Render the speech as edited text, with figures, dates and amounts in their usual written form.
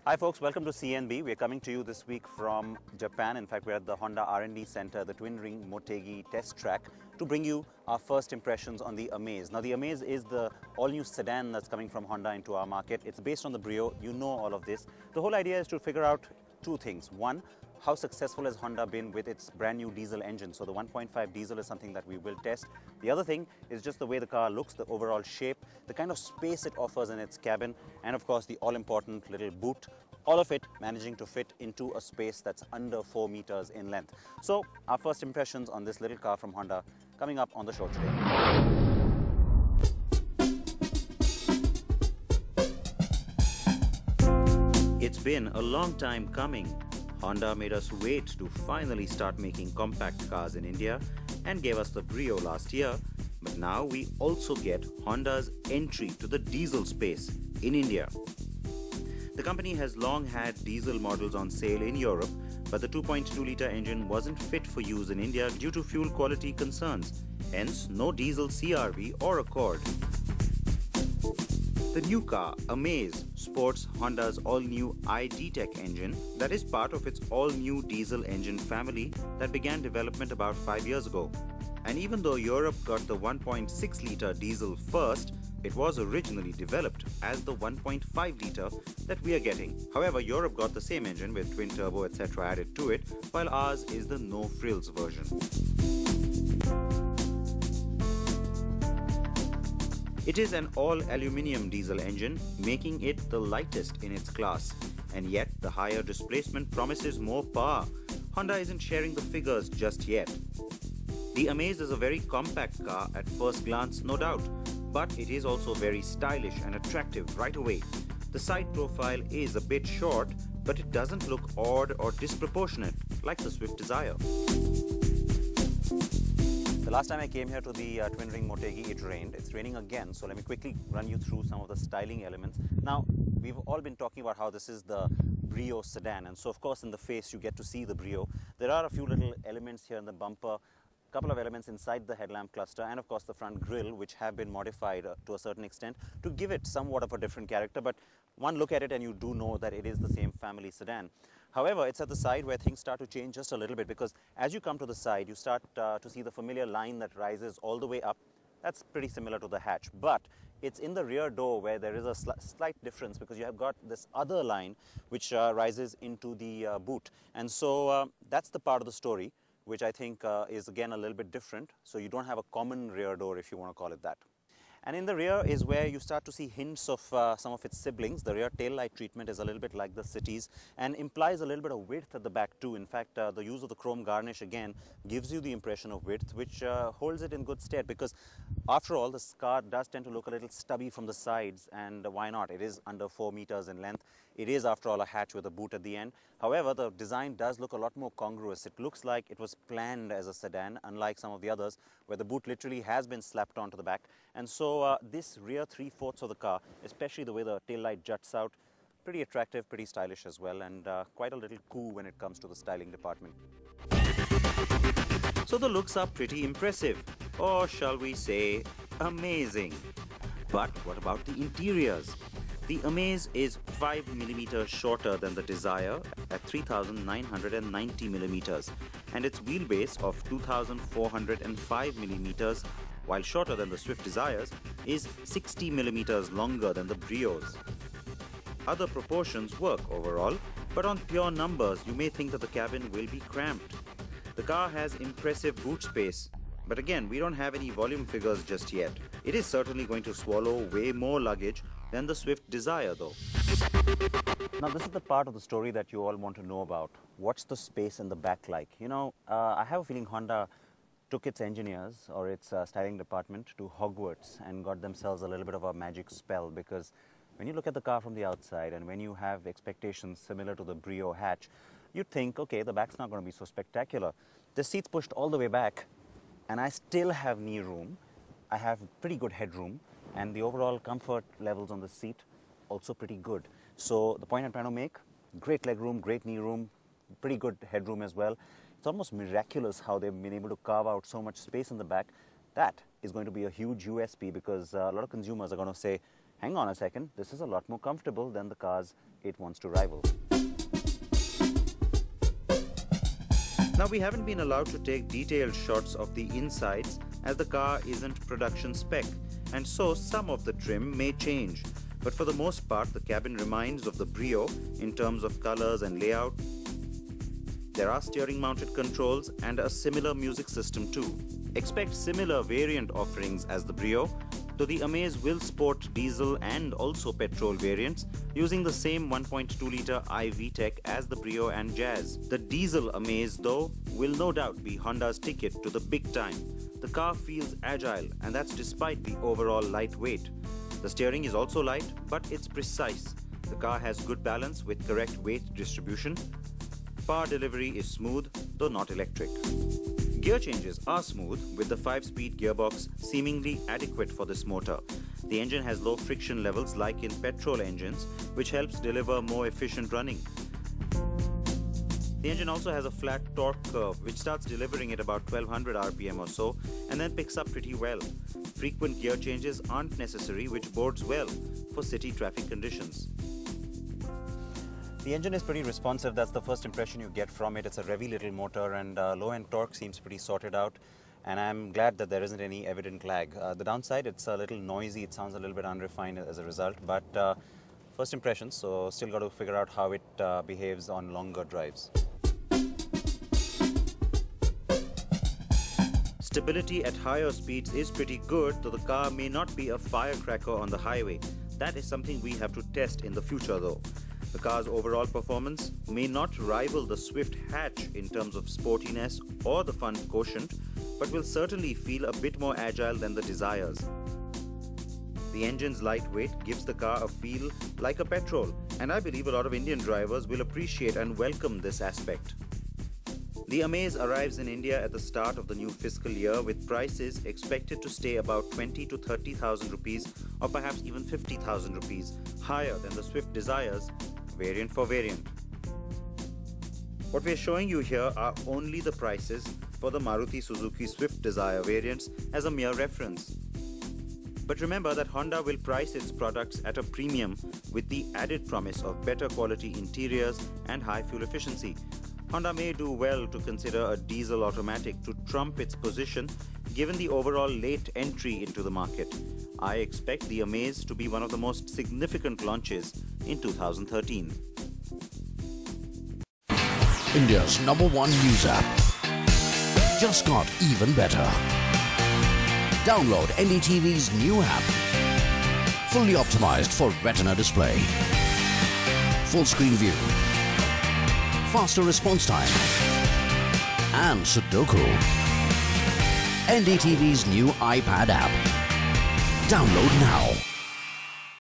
Hi folks, welcome to CNB. We're coming to you this week from Japan. In fact, we're at the Honda R&D Center, the Twin Ring Motegi test track, to bring you our first impressions on the Amaze. Now, the Amaze is the all-new sedan that's coming from Honda into our market. It's based on the Brio. You know all of this. The whole idea is to figure out two things. One, how successful has Honda been with its brand new diesel engine? So the 1.5 diesel is something that we will test. The other thing is just the way the car looks, the overall shape, the kind of space it offers in its cabin, and of course the all-important little boot. All of it managing to fit into a space that's under 4 meters in length. So our first impressions on this little car from Honda coming up on the show today. It's been a long time coming. Honda made us wait to finally start making compact cars in India and gave us the Brio last year. But now we also get Honda's entry to the diesel space in India. The company has long had diesel models on sale in Europe, but the 2.2-litre engine wasn't fit for use in India due to fuel quality concerns. Hence, no diesel CR-V or Accord. The new car, Amaze, sports Honda's all-new iD-Tech engine that is part of its all-new diesel engine family that began development about 5 years ago. And even though Europe got the 1.6-litre diesel first, it was originally developed as the 1.5-litre that we are getting. However, Europe got the same engine with twin turbo etc. added to it, while ours is the no-frills version. It is an all-aluminium diesel engine, making it the lightest in its class. And yet, the higher displacement promises more power. Honda isn't sharing the figures just yet. The Amaze is a very compact car at first glance, no doubt, but it is also very stylish and attractive right away. The side profile is a bit short, but it doesn't look odd or disproportionate like the Swift Desire. The last time I came here to the Twin Ring Motegi, it rained. It's raining again, so let me quickly run you through some of the styling elements. Now, we've all been talking about how this is the Brio sedan, and so of course in the face you get to see the Brio. There are a few little elements here in the bumper, a couple of elements inside the headlamp cluster, and of course the front grille, which have been modified to a certain extent to give it somewhat of a different character, but one look at it and you do know that it is the same family sedan. However, it's at the side where things start to change just a little bit, because as you come to the side, you start to see the familiar line that rises all the way up. That's pretty similar to the hatch, but it's in the rear door where there is a slight difference, because you have got this other line which rises into the boot. And so that's the part of the story which I think is again a little bit different. So you don't have a common rear door, if you want to call it that. And in the rear is where you start to see hints of some of its siblings. The rear tail light treatment is a little bit like the City's and implies a little bit of width at the back too. In fact, the use of the chrome garnish again gives you the impression of width, which holds it in good stead, because after all, this car does tend to look a little stubby from the sides, and why not? It is under 4 meters in length. It is, after all, a hatch with a boot at the end. However, the design does look a lot more congruous. It looks like it was planned as a sedan, unlike some of the others, where the boot literally has been slapped onto the back. And so this rear 3/4 of the car, especially the way the tail light juts out, pretty attractive, pretty stylish as well, and quite a little cool when it comes to the styling department. So the looks are pretty impressive, or shall we say, amazing. But what about the interiors? The Amaze is 5 mm shorter than the Desire at 3,990 mm, and its wheelbase of 2,405 mm, while shorter than the Swift Desires, is 60 mm longer than the Brios. Other proportions work overall, but on pure numbers you may think that the cabin will be cramped. The car has impressive boot space, but again, we don't have any volume figures just yet. It is certainly going to swallow way more luggage than the Swift Desire though. Now this is the part of the story that you all want to know about. What's the space in the back like? You know, I have a feeling Honda took its engineers or its styling department to Hogwarts and got themselves a little bit of a magic spell, because when you look at the car from the outside and when you have expectations similar to the Brio hatch, you'd think, okay, the back's not going to be so spectacular. The seat's pushed all the way back and I still have knee room. I have pretty good headroom, and the overall comfort levels on the seat also pretty good. So the point I'm trying to make, great leg room, great knee room, pretty good headroom as well. It's almost miraculous how they've been able to carve out so much space in the back. That is going to be a huge USP, because a lot of consumers are going to say, hang on a second, this is a lot more comfortable than the cars it wants to rival. Now, we haven't been allowed to take detailed shots of the insides as the car isn't production spec, and so some of the trim may change. But for the most part, the cabin reminds of the Brio in terms of colors and layout. There are steering mounted controls and a similar music system too. Expect similar variant offerings as the Brio, though the Amaze will sport diesel and also petrol variants using the same 1.2-litre i-VTEC as the Brio and Jazz. The diesel Amaze, though, will no doubt be Honda's ticket to the big time. The car feels agile, and that's despite the overall lightweight. The steering is also light, but it's precise. The car has good balance with correct weight distribution. Power delivery is smooth, though not electric. Gear changes are smooth, with the 5-speed gearbox seemingly adequate for this motor. The engine has low friction levels like in petrol engines, which helps deliver more efficient running. The engine also has a flat torque curve, which starts delivering at about 1200 RPM or so, and then picks up pretty well. Frequent gear changes aren't necessary, which bodes well for city traffic conditions. The engine is pretty responsive. That's the first impression you get from it. It's a revvy little motor, and low-end torque seems pretty sorted out, and I'm glad that there isn't any evident lag. The downside, it's a little noisy. It sounds a little bit unrefined as a result, but first impressions, so still got to figure out how it behaves on longer drives. Stability at higher speeds is pretty good, though the car may not be a firecracker on the highway. That is something we have to test in the future though. The car's overall performance may not rival the Swift hatch in terms of sportiness or the fun quotient, but will certainly feel a bit more agile than the Desires. The engine's lightweight gives the car a feel like a petrol, and I believe a lot of Indian drivers will appreciate and welcome this aspect. The Amaze arrives in India at the start of the new fiscal year, with prices expected to stay about 20 to 30,000 rupees or perhaps even 50,000 rupees higher than the Swift Desires, variant for variant. What we are showing you here are only the prices for the Maruti Suzuki Swift Desire variants as a mere reference. But remember that Honda will price its products at a premium with the added promise of better quality interiors and high fuel efficiency. Honda may do well to consider a diesel automatic to trump its position given the overall late entry into the market. I expect the Amaze to be one of the most significant launches in 2013. India's #1 news app just got even better. Download NDTV's new app, fully optimized for Retina display, full screen view, faster response time, and Sudoku. NDTV's new iPad app. Download now.